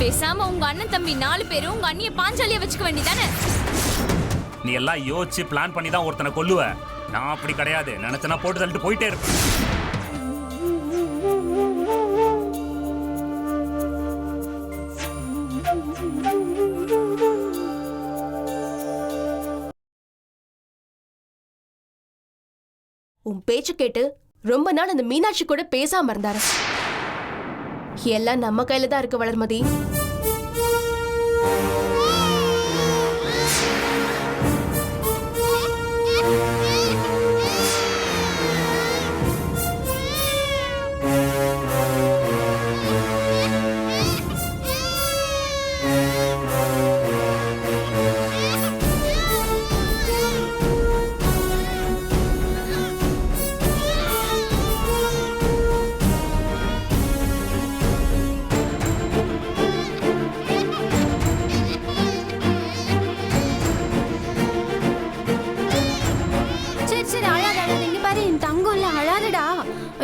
பேசாம உங்க அண்ணன் தம்பி 4 பேரும் உங்க அண்ணிய பாஞ்சாலிய வச்சுக்க வேண்டியதானே? நீ எல்லாம் யோசிச்சு பிளான் பண்ணி தான் ஒருத்தனை கொல்லுவ. நான் அப்படி கிடையாது. நினைச்சனா போட்டு தள்ளிட்டு போயிட்டே இருப்பேன். உன் பேச்சு கேட்டு ரொம்ப நாள் அந்த மீனாட்சி கூட பேசாம இருந்தாரு. எல்லாம் நம்ம கையில தான் இருக்கு வளர்மதி.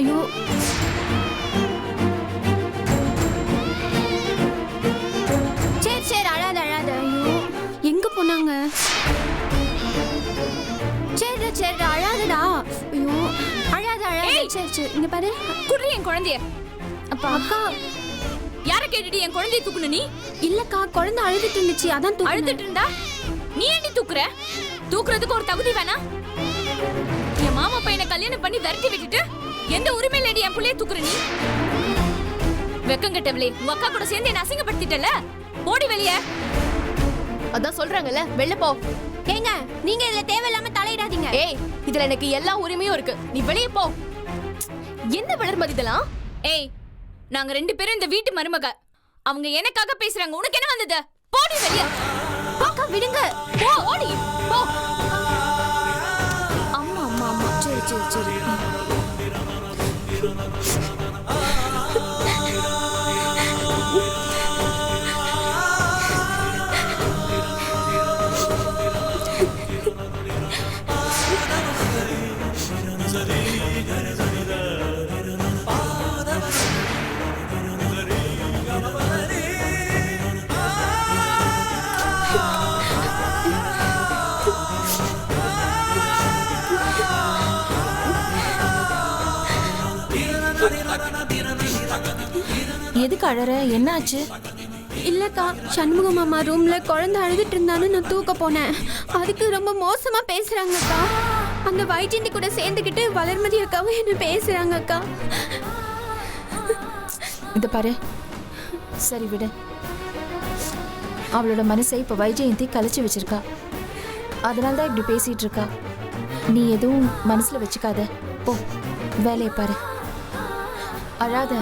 ஐயோ, சரி சரி அழாத அழாத. ஐயோ, எங்க போனாங்க? சரி சரி அழாதடா. ஐயோ, அழாத அழாத. சரி சரி இங்க பாரு. குடுறி என் குழந்தைய. அப்பா அக்கா, யார கேட்டுட்டு என் குழந்தைய தூக்குன நீ? இல்லக்கா, குழந்தை அழுதுட்டு இருந்துச்சு, அதான் தூக்குனேன். அழுதுட்டு இருந்தா நீ ஏண்டி தூக்குற? தூக்குறதுக்கு ஒரு தகுதி வேணா? என் மாமா பையனை கல்யாணம் பண்ணி விரட்டி விட்டுட்டு எந்த உரிமையிலடி என் புள்ளைய தூக்குற நீ? வெக்கம் கட்டவளே, உங்க அக்கா கூட சேர்ந்து என்ன அசிங்கப்படுத்திட்டல. போடி வெளிய. அதான் சொல்றாங்கல்ல, வெளில போ. ஏங்க, நீங்க இதுல தேவையில்லாம தலையிடாதீங்க. ஏய், இதுல எனக்கு எல்லா உரிமையும் இருக்கு. நீ வெளிய போ. என்ன வளர்மதி இதெல்லாம்? ஏய், நாங்க 2 பேரும் இந்த வீட்டு மருமக. அவங்க எனக்காக பேசுறாங்க. உனக்கு என்ன வந்தது? போடி வெளிய. அக்கா விடுங்க. போ ஓடி போ. அம்மா அம்மா அம்மா. சரி சரி சரி. எதுக்கு அழற? என்ன ஆச்சு? இல்லக்கா, சண்முக மாமா ரூம்ல குழந்தை அழுதுட்டு இருந்தான்னு நான் தூக்க போனேன். அதுக்கு ரொம்ப மோசமா பேசுறாங்கக்கா. அந்த வைஜெயந்தி கூட சேர்ந்துக்கிட்டு வளர்மதி அக்காவும் என்ன பேசுறாங்கக்கா. இத பாரு, சரி விடு. அவளோட மனசை இப்ப வைஜெயந்தி கலைச்சு வச்சிருக்கா. அதனாலதான் இப்படி பேசிட்டு இருக்கா. நீ எதுவும் மனசுல வச்சுக்காத. போ, வேலையை பாரு. அழாத.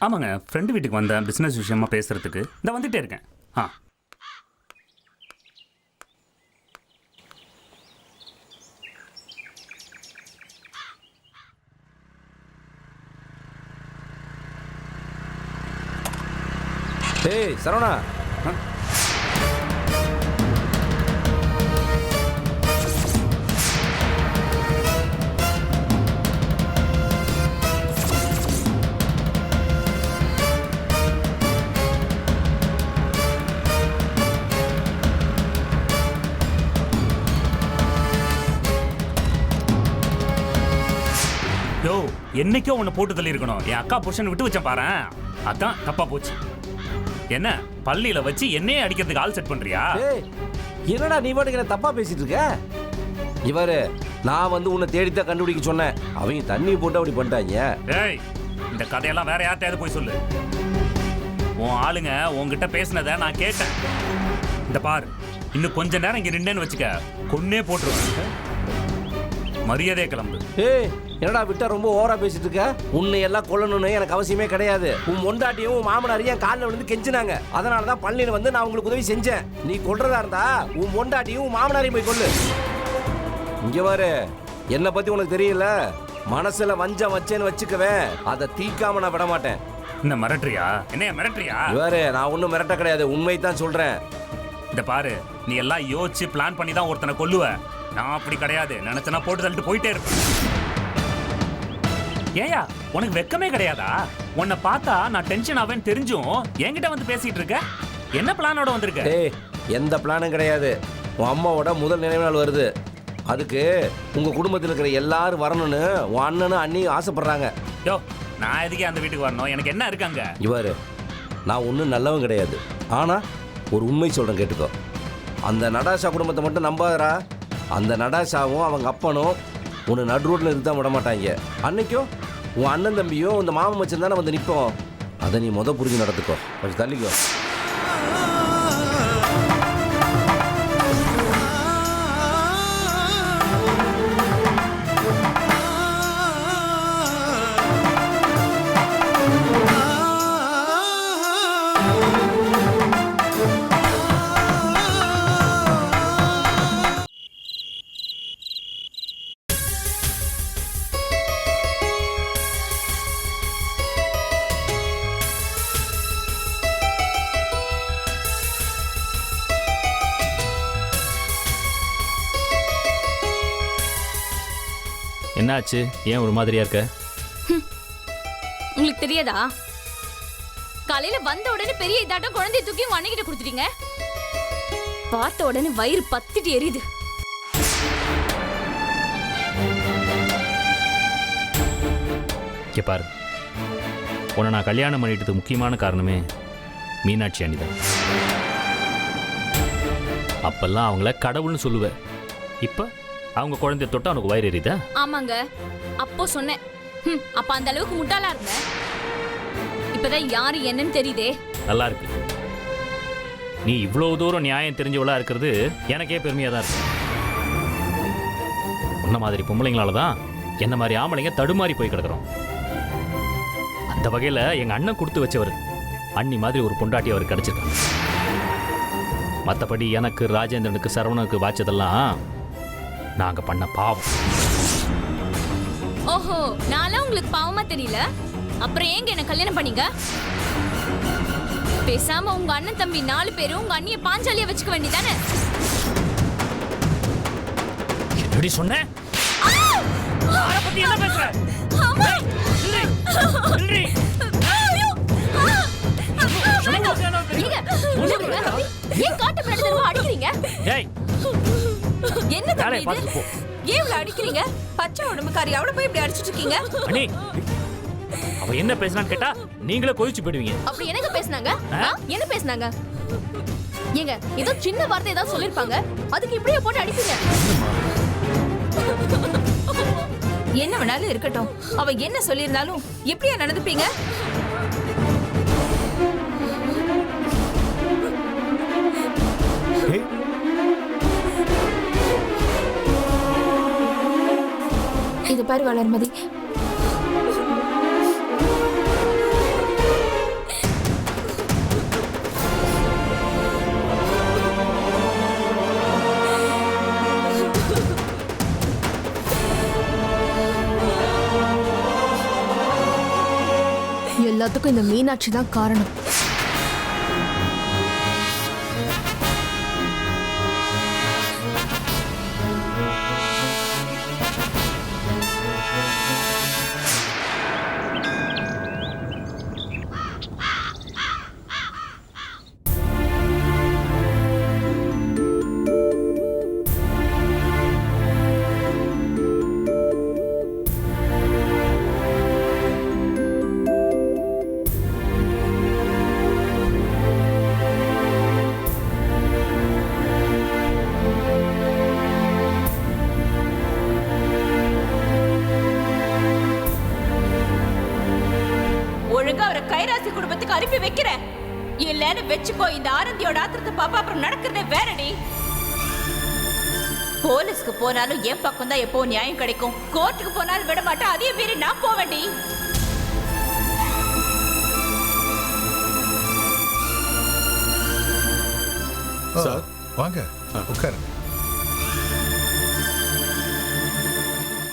ஆமாங்க, ஃப்ரெண்டு வீட்டுக்கு வந்தேன் பிஸ்னஸ் விஷயமா பேசுறதுக்கு. இந்த வந்துட்டே இருக்கேன். ஏய் சரவணா, என்னைக்கோ உன்னை போட்டு தள்ளி இருக்கணும். என் அக்கா புருஷன் விட்டு வச்சேன் பாரு, அதான் தப்பா போச்சு. என்ன பள்ளியில வச்சு என்னையே அடிக்கிறதுக்கு ஆள் செட் பண்றியா? என்னடா நீ பாட்டுக்கு என்ன தப்பா பேசிட்டு இருக்க? இவரு நான் வந்து உன்னை தேடித்தான் கண்டுபிடிக்க சொன்னேன். அவங்க தண்ணி போட்டு அப்படி பண்ணிட்டாங்க. ஏய், இந்த கதையெல்லாம் வேற யார்கிட்டயாவது போய் சொல்லு. உன் ஆளுங்க உன்கிட்ட பேசினதை நான் கேட்டேன். இந்த பாரு, இன்னும் கொஞ்ச நேரம் இங்க நின்னேன்னு வச்சுக்க, கொன்னே போட்டுருவேன். மரியாதையே கிளம்பு. ஏய், என்னடா விட்டா ரொம்ப ஓவரா பேசிட்டு இருக்க? உன்னை எல்லாம் கொல்லணும்னு எனக்கு அவசியமே கிடையாது. உன் மொண்டாட்டியும் உன் மாமனாரையும் என் காலில் விழுந்து கெஞ்சினாங்க. அதனாலதான் பள்ளியில வந்து நான் உங்களுக்கு உதவி செஞ்சேன். நீ கொல்றதா இருந்தா உன் மொண்டாட்டியும் உன் மாமனாரையும் போய் கொல்லு. இங்க பாரு, என்னை பத்தி உனக்கு தெரியல. மனசுல வஞ்சம் வச்சேன்னு வச்சுக்கவே, அதை தீக்காம நான் விட மாட்டேன். என்ன மிரட்டுறியா? என்னைய மிரட்டுறியா? இவரு நான் ஒன்றும் மிரட்ட கிடையாது, உண்மை தான் சொல்றேன். இந்த பாரு, நீ எல்லாம் யோசிச்சு பிளான் பண்ணி தான் ஒருத்தனை கொல்லுவ. நான் அப்படி கிடையாது. நினைச்சனா போட்டு தள்ளிட்டு போயிட்டே இருப்பேன். ஏயா உனக்கு வெக்கமே கிடையாதா? உன்னை பார்த்தா நான் டென்ஷன் ஆவேன்னு தெரிஞ்சும் என்கிட்ட வந்து பேசிட்டு இருக்க. என்ன பிளானோட வந்திருக்க? ஏய், எந்த பிளானும் கிடையாது. உன் அம்மாவோட முதல் நினைவு நாள் வருது. அதுக்கு உங்க குடும்பத்தில் இருக்கிற எல்லாரும் வரணும்னு உன் அண்ணனும் அண்ணியும் ஆசைப்படுறாங்க. யோ, நான் எதுக்கே அந்த வீட்டுக்கு வரணும்? எனக்கு என்ன இருக்காங்க? இவர் நான் ஒன்றும் நல்லவன் கிடையாது. ஆனால் ஒரு உண்மை சொல்கிறேன், கேட்டுக்கோ. அந்த நடாஷா குடும்பத்தை மட்டும் நம்பாதரா. அந்த நடாஷாவும் அவங்க அப்பனும் உன்னை நடு ரோட்டில் இருந்து தான் விட மாட்டாங்க. அன்னைக்கும் உன் அண்ணன் தம்பியும் இந்த மாமன் மச்சன் தானே வந்து நிற்போம். அதை நீ புரிஞ்சு நடத்துக்கோ, கொஞ்சம் தள்ளிக்கோ. என்னாச்சு? ஏன் ஒரு மாதிரியா இருக்க? உங்களுக்கு தெரியாதா? காலையில வந்த உடனே பெரிய இதாட்டம் குழந்தைய தூக்கி உங்க அண்ணகிட்ட கொடுத்துட்டீங்க. பார்த்த உடனே வயிறு பத்திட்டு எரியுது. பாரு, உன்னை நான் கல்யாணம் பண்ணிட்டதுக்கு முக்கியமான காரணமே மீனாட்சி அண்ணி தான். அப்பெல்லாம் அவங்கள கடவுள்னு சொல்லுவேன். இப்போ அவங்க குழந்தைய தொட்டு அவனுக்கு வயிறு எரியுதா? ஆமாங்க, அப்போ சொன்னேன். அப்ப அந்த அளவுக்கு முட்டாளா இருந்தேன். இப்பதான் யாரு என்னன்னு தெரியுதே. நல்லா இருக்கு. நீ இவ்வளவு தூரம் நியாயம் தெரிஞ்சவளா இருக்கிறது எனக்கே பெருமையா தான் இருக்கு. உன்ன மாதிரி பொம்பளைங்களால தான் என்ன மாதிரி ஆம்பளைங்க தடுமாறி போய் கிடக்குறோம். அந்த வகையில் எங்க அண்ணன் கொடுத்து வச்சவர் அண்ணி மாதிரி ஒரு பொண்டாட்டி அவருக்கு கிடைச்சிருக்காங்க. மற்றபடி எனக்கு, ராஜேந்திரனுக்கு, சரவணனுக்கு வாச்சதெல்லாம் நாங்க பண்ண பாவம். ஓஹோ, நான்லாம் உங்களுக்கு பாவமா தெரியல. அப்புறம் ஏங்க என்ன கல்யாணம் பண்ணீங்க? பேசாம உங்க அண்ணன் தம்பி 4 பேரும் உங்க அண்ணிய பாஞ்சாலியா வச்சுக்க வேண்டியதானே? எப்படி சொன்ன? யாரை பத்தி என்ன பேசுற? ஏன் காட்டு பின்னாடி தடவை அடிக்கிறீங்க? என்ன தம்பி இது? ஏன் இவ்வளவு அடிக்கிறீங்க? பச்சை உடம்புக்காரி அவளை போய் இப்படி அடிச்சிட்டு இருக்கீங்க? அண்ணி, அவ என்ன பேசினான்னு கேட்டா நீங்களே கொதிச்சு போயிடுவீங்க. அப்படி என்னங்க பேசுனாங்க? என்ன பேசுனாங்க? ஏங்க ஏதோ சின்ன வார்த்தை ஏதாவது சொல்லிருப்பாங்க, அதுக்கு இப்படியே போட்டு அடிப்பீங்க? என்ன வேணாலும் இருக்கட்டும், அவ என்ன சொல்லியிருந்தாலும் எப்படியா நடந்துப்பீங்க? இது பாரு வளர்மதி, எல்லாத்துக்கும் இந்த மீனாட்சி தான் காரணம். கைராசி குடும்பத்துக்கு அனுப்பி வைக்கிறேன். இல்லன்னு வெச்சுக்கோ, இந்த ஆனந்தியோட ஆத்திரத்தை பாப்பா அப்புறம் நடக்கிறதே வேறடி. போலீஸ்க்கு போனாலும் என் பக்கம் தான் எப்போ நியாயம் கிடைக்கும். கோர்ட்டுக்கு போனாலும் விட மாட்டேன், அதையும் மீறி நான் போவேண்டி. சார் வாங்க உட்காருங்க.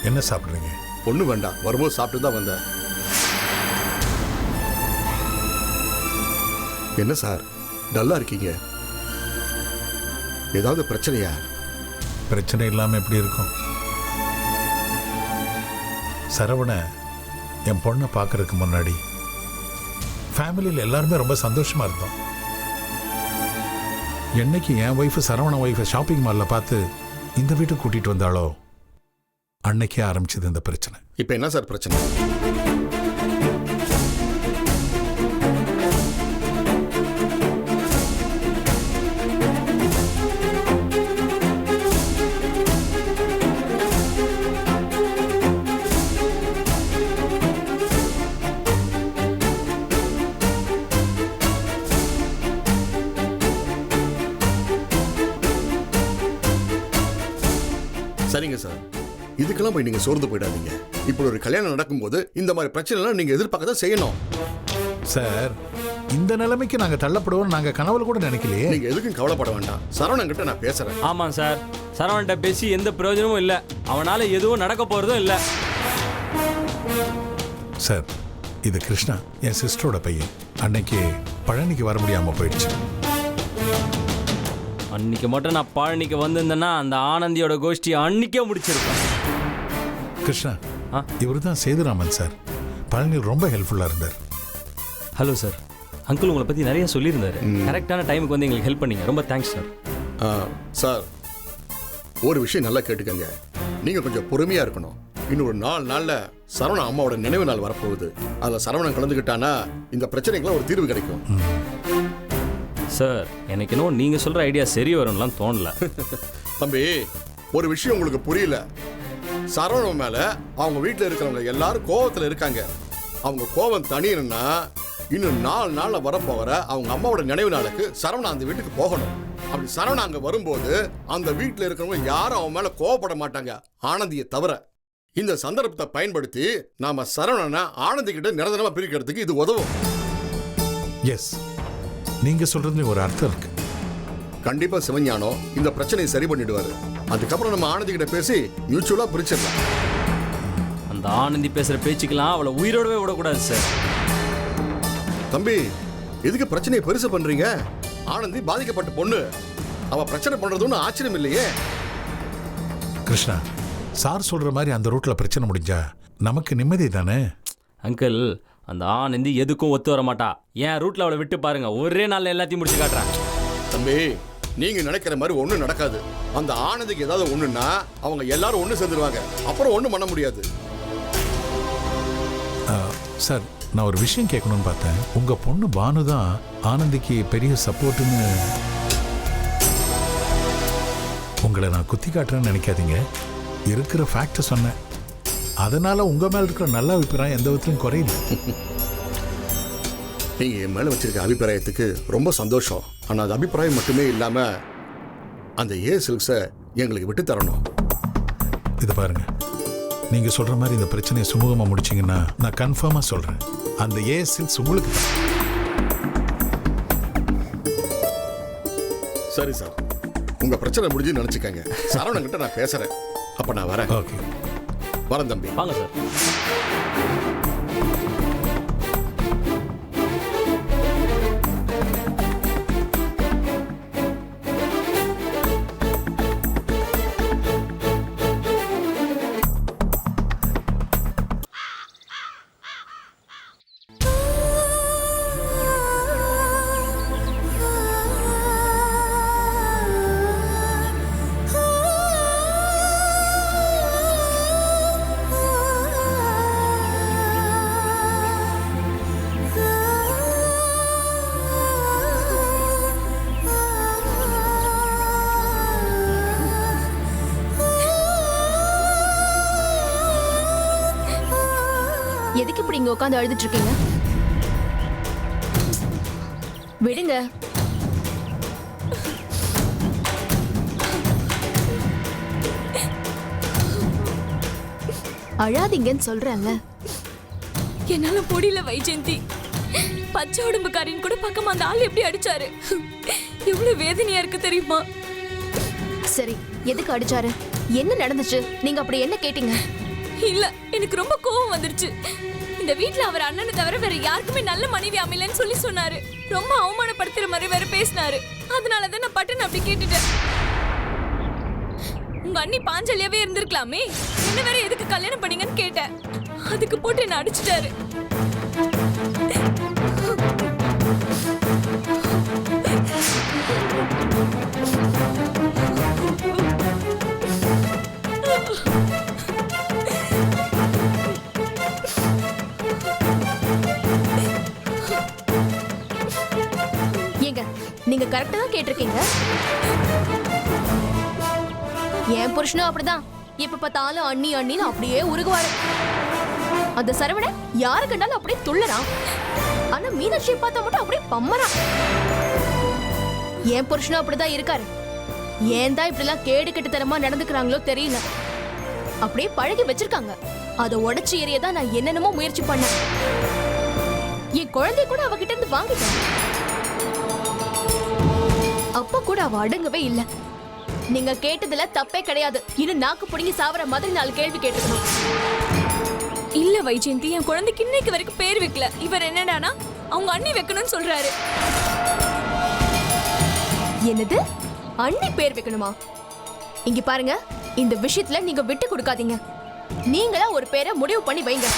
என்ன சாப்பிட்றீங்க? ஒன்றும் வேண்டாம், வரும்போது சாப்பிட்டு தான் வந்தேன். என்ன சார் டல்லா இருக்கீங்க? ஏதாவது பிரச்சனையா? பிரச்சனை இல்லாமல் எப்படி இருக்கும்? சரவண என் பொண்ணை பார்க்கறதுக்கு முன்னாடி ஃபேமிலியில் எல்லாருமே ரொம்ப சந்தோஷமா இருந்தோம். என்னைக்கு என் ஒய்ஃபு சரவண ஒய்ஃபை ஷாப்பிங் மாலில் பார்த்து இந்த வீட்டுக்கு கூட்டிகிட்டு வந்தாலோ அன்னைக்கே ஆரம்பிச்சது இந்த பிரச்சனை. இப்போ என்ன சார் பிரச்சனை? சரிங்க சார், இதுக்கெல்லாம் போய் நீங்க சோர்ந்து போயிடாதீங்க. இப்படி ஒரு கல்யாணம் நடக்கும்போது இந்த மாதிரி பிரச்சனைலாம் நீங்க எதிர்பார்க்க தான் செய்யணும். சார், இந்த நிலைமைக்கு நாங்கள் தள்ளப்படுவோம் நாங்கள் கனவுல கூட நினைக்கலையே. நீங்க எதுக்கும் கவலைப்பட வேண்டாம். சரவணன் கிட்ட நான் பேசுறேன். ஆமாம் சார், சரவண்கிட்ட பேசி எந்த பிரயோஜனமும் இல்லை. அவனால் எதுவும் நடக்க போகிறதும் இல்லை. சார், இது கிருஷ்ணா, என் சிஸ்டரோட பையன். அன்னைக்கு பழனிக்கு வர முடியாமல் போயிடுச்சு. அன்னைக்கு மட்டும் நான் பழனிக்கு வந்திருந்தேன்னா அந்த ஆனந்தியோட கோஷ்டி அன்னைக்கே முடிச்சிருக்கேன். கிருஷ்ணா, இவர் தான் சேதுராமன் சார். பழனியில் ரொம்ப ஹெல்ப்ஃபுல்லாக இருந்தார். ஹலோ சார், அங்கிள் உங்களை பற்றி நிறைய சொல்லியிருந்தாரு. கரெக்டான டைமுக்கு வந்து எங்களுக்கு ஹெல்ப் பண்ணீங்க. ரொம்ப தேங்க்ஸ் சார். சார், ஒரு விஷயம் நல்லா கேட்டுக்கங்க. நீங்க கொஞ்சம் பொறுமையா இருக்கணும். இன்னும் ஒரு 4 நாள்ல சரவணன் அம்மாவோட நினைவு நாள் வரப்போகுது. அதில் சரவணன் கலந்துக்கிட்டானா இந்த பிரச்சனைக்கெல்லாம் ஒரு தீர்வு கிடைக்கும். சார், எனக்கு இன்னும் நீங்கள் சொல்கிற ஐடியா சரி வரும்லாம் தோணல. தம்பி, ஒரு விஷயம் உங்களுக்கு புரியல. சரவணன் மேல அவங்க வீட்டில் இருக்கிறவங்க எல்லாரும் கோவத்தில் இருக்காங்க. அவங்க கோவம் தனியணும்னா இன்னும் 4 நாள்ல வரப்போகிற அவங்க அம்மாவோட நினைவு நாளுக்கு சரவணன் அந்த வீட்டுக்கு போகணும். அப்படி சரவணன் அங்க வரும்போது அந்த வீட்டில் இருக்கிறவங்க யாரும் அவன் மேல கோவப்பட மாட்டாங்க, ஆனந்தியை தவிர. இந்த சந்தர்ப்பத்தை பயன்படுத்தி நாம சரவணனை ஆனந்தி கிட்ட நிரந்தரமா பிரிக்கிறதுக்கு இது உதவும். எஸ், நீங்க சொல்றதுல ஒரு அர்த்தம் இருக்கு. கண்டிப்பா சிவஞானம் இந்த பிரச்சனையை சரி பண்ணிடுவாரு. அதுக்கப்புறம் நம்ம ஆனந்தி கிட்ட பேசி மியூச்சுவலா பிரிச்சிடலாம். அந்த ஆனந்தி பேசுகிற பேச்சுக்கெல்லாம் அவளை உயிரோடவே விடக்கூடாது சார். தம்பி, எதுக்கு பிரச்சனையை பெருசு பண்றீங்க? ஆனந்தி பாதிக்கப்பட்ட பொண்ணு. அவ பிரச்சனை பண்றது ஒன்றும் ஆச்சரியம் இல்லையே. கிருஷ்ணா, சார் சொல்ற மாதிரி அந்த ரூட்ல பிரச்சனை முடிஞ்சா நமக்கு நிம்மதி தானே? அங்கிள், அந்த ஆனந்தி எதுக்கும் ஒத்து வர மாட்டா. என் ரூட்ல அவளை விட்டு பாருங்க, ஒரே நாள்ல எல்லாத்தையும் முடிச்சு காட்டுறேன். தம்பி, நீங்க நினைக்கிற மாதிரி ஒண்ணும் நடக்காது. அந்த ஆனந்திக்கு ஏதாவது ஒண்ணுன்னா அவங்க எல்லாரும் ஒண்ணு சேர்ந்துருவாங்க. அப்புறம் ஒண்ணும் பண்ண முடியாது. சார், நான் ஒரு விஷயம் கேட்கணும்னு பார்த்தேன். உங்க பொண்ணு பானு தான் ஆனந்திக்கு பெரிய சப்போர்ட்னு. உங்களை நான் குத்தி காட்டுறேன்னு நினைக்காதீங்க. இருக்கிற ஃபேக்டை சொன்னேன். அதனால உங்க மேல இருக்கிற நல்ல அபிப்பிராயம் எந்த விதத்திலும் குறையில. நீங்க என் மேல வச்சிருக்க அபிப்பிராயத்துக்கு ரொம்ப சந்தோஷம். ஆனா அது அபிப்பிராயம் மட்டுமே இல்லாம அந்த ஏ சில்க்ஸை எங்களுக்கு விட்டு தரணும். இது பாருங்க, நீங்க சொல்ற மாதிரி இந்த பிரச்சனையை சுமூகமா முடிச்சீங்கன்னா நான் கன்ஃபார்மா சொல்றேன், அந்த ஏ சில்க்ஸ் உங்களுக்கு தான். சரி சார், உங்க பிரச்சனை முடிஞ்சு நினைச்சுக்கங்க. சரவணன் கிட்ட நான் பேசுறேன். அப்ப நான் வரேன். ஓகே, வரேன் தம்பி. வாங்க சார். எதுக்கு இப்படி இங்க உட்காந்து அழுதுட்டு இருக்கீங்க? விடுங்க. அழாதீங்கன்னு சொல்றேன்ல. என்னால முடியல வைஜெயந்தி. பச்சை உடம்புக்காரின் கூட பக்கமா அந்த ஆள் எப்படி அடிச்சாரு? எவ்வளவு வேதனையா இருக்கு தெரியுமா? சரி, எதுக்கு அடிச்சாரு? என்ன நடந்துச்சு? நீங்க அப்படி என்ன கேட்டீங்க? இல்ல எனக்கு ரொம்ப கோவம் வந்துருச்சு. இந்த வீட்ல அவர் அண்ணனை தவிர வேற யாருக்குமே நல்ல மனைவி அமையலன்னு சொல்லி சொன்னாரு. ரொம்ப அவமானப்படுத்துற மாதிரி வேற பேசினாரு. அதனாலதான் நான் பட்டுன்னு அப்படி கேட்டுட்டேன். உங்க அண்ணி பாஞ்சலியாவே இருந்திருக்கலாமே, என்ன வேற எதுக்கு கல்யாணம் பண்ணீங்கன்னு கேட்டேன். அதுக்கு போட்டு என்ன அடிச்சுட்டாரு. ஏங்க நீங்க கரெக்டா தான் கேட்டிருக்கீங்க. என் புருஷனும் அப்படிதான். எப்ப பார்த்தாலும் அண்ணி அண்ணின்னு அப்படியே உருகுவாரு. அந்த சரவணன் யாரு கண்டாலும் அப்படியே துள்ளறான். ஆனா மீனாட்சியை பார்த்தா மட்டும் அப்படியே பம்மறான். என் புருஷனும் அப்படிதான் இருக்காரு. ஏன் தான் இப்படி எல்லாம் கேடு கெட்டுத்தனமா நடந்துக்கிறாங்களோ தெரியல. அப்படியே பழகி வச்சிருக்காங்க. அதை உடைச்சு எறியதான் நான் என்னென்னமோ முயற்சி பண்ணேன். என் குழந்தைய கூட அவகிட்ட இருந்து வாங்கிட்டேன். அப்ப கூட அவ அடங்கவே இல்ல. நீங்க கேட்டதுல தப்பே கிடையாது. இன்னும் நாக்கு புடுங்கி சாவற மாதிரி 4 கேள்வி கேட்டுக்கணும். இல்ல வைஜெயந்தி, என் குழந்தைக்கு இன்னைக்கு வரைக்கும் பேர் வைக்கல. இவர் என்னடானா அவங்க அண்ணி வைக்கணும்னு சொல்றாரு. என்னது? அண்ணி பேர் வைக்கணுமா? இங்க பாருங்க, இந்த விஷயத்துல நீங்க விட்டு கொடுக்காதீங்க. நீங்களா ஒரு பேரை முடிவு பண்ணி வைங்க.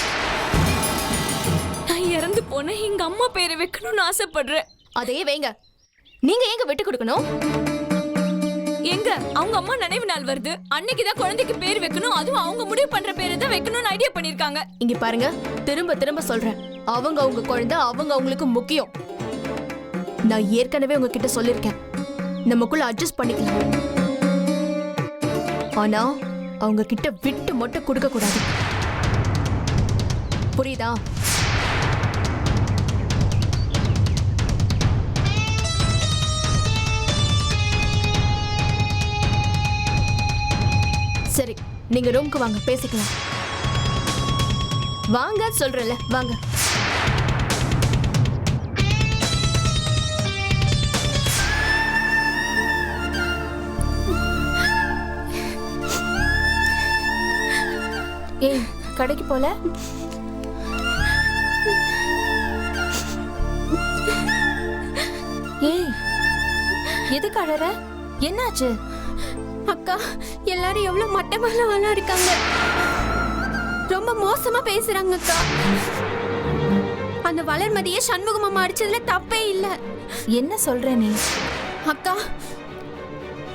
நான் இறந்து போன எங்க அம்மா பேரை வைக்கணும்னு ஆசைப்படுறேன். அதையே வைங்க. நீங்க எங்க விட்டு கொடுக்கணும்? எங்க அவங்க அம்மா நினைவு நாள் வருது, அன்னைக்குதான் குழந்தைக்கு பேர் வைக்கணும். அதுவும் அவங்க முடிவு பண்ற பேரை தான் வைக்கணும்னு ஐடியா பண்ணிருக்காங்க. இங்க பாருங்க, திரும்ப திரும்ப சொல்றேன், அவங்க அவங்க குழந்தை அவங்க அவங்களுக்கு முக்கியம். நான் ஏற்கனவே உங்ககிட்ட சொல்லிருக்கேன், நமக்குள்ள அட்ஜஸ்ட் பண்ணிக்கலாம். ஆனா அவங்க கிட்ட விட்டு மட்டும் கொடுக்க கூடாது. புரியுதா? சரி, நீங்க ரூமுக்கு வாங்க, பேசிக்கலாம். வாங்க சொல்றேன்ல, வாங்க. ஏய், கடைக்கு போல? ஏய், எதுக்கு அழற? என்னாச்சு? அக்கா, எல்லாரும் எவ்வளவு மட்டமானவங்களா இருக்காங்க. ரொம்ப மோசமா பேசுறாங்க அக்கா. அந்த வளர்மதியை சண்முகமாமா அடிச்சதுல தப்பே இல்ல. என்ன சொல்ற நீ? அக்கா,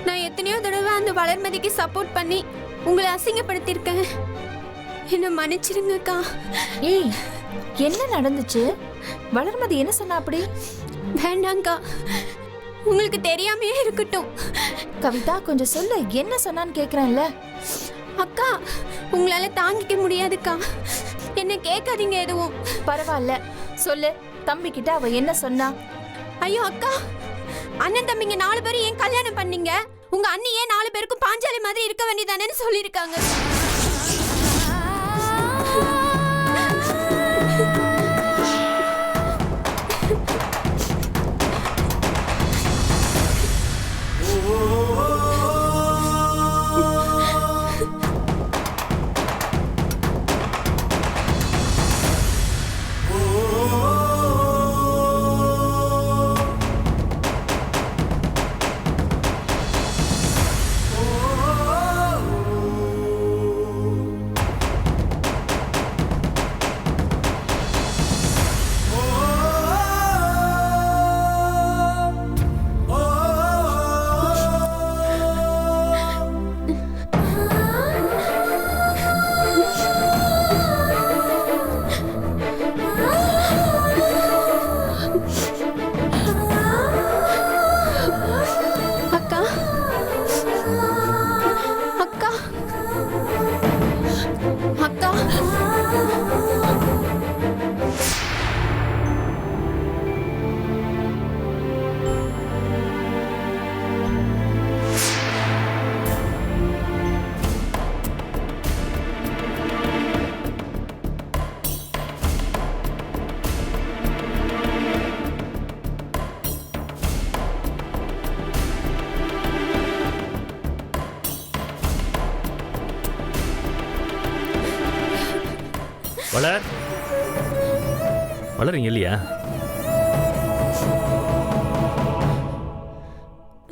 நான் எத்தனையோ தடவை அந்த வளர்மதிக்கு சப்போர்ட் பண்ணி உங்களை அசிங்கப்படுத்திருக்கேன். என்ன மன்னிச்சிருங்க அக்கா. ஏய், என்ன நடந்துச்சு? வளர்மதி என்ன சொன்னா அப்படி? வேண்டாங்கக்கா, உங்களுக்கு தெரியாமையே இருக்கட்டும். கவிதா, கொஞ்சம் சொல்லு, என்ன சொன்னான்னு கேக்குறேன்ல. அக்கா, உங்களால தாங்கிக்க முடியாதுக்கா. என்ன கேட்காதீங்க எதுவும். பரவாயில்ல, சொல்லு. தம்பி கிட்ட அவ என்ன சொன்னா? ஐயோ அக்கா, அண்ணன் தம்பிங்க 4 பேரும் ஏன் கல்யாணம் பண்ணீங்க? உங்க அண்ணி ஏன் 4 பேருக்கும் பாஞ்சாலி மாதிரி இருக்க வேண்டியதானேன்னு சொல்லியிருக்காங்க. வளர் வளர் இங்க இல்லையா?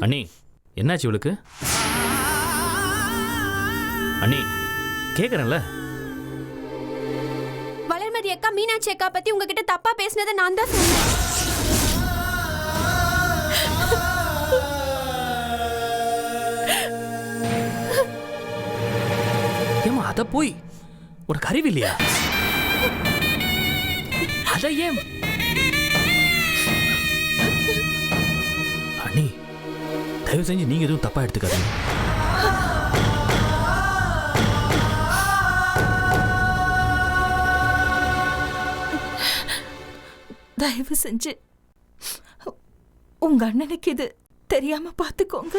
அண்ணி என்னாச்சு இவளுக்கு? அண்ணி கேக்குறேன்ல. வளர்மதி அக்கா மீனாட்சி அக்கா பத்தி உங்ககிட்ட தப்பா பேசினதை நான் தான் சொன்னேன். ஏமா அத போய் உனக்கு அறிவு இல்லையா? அத ஏன் அண்ணி தயவு செஞ்சு நீங்க எதுவும் தப்பா எடுத்துக்காதீங்க. தயவு செஞ்சு உங்க அண்ணனுக்கு இது தெரியாம பாத்துக்கோங்க.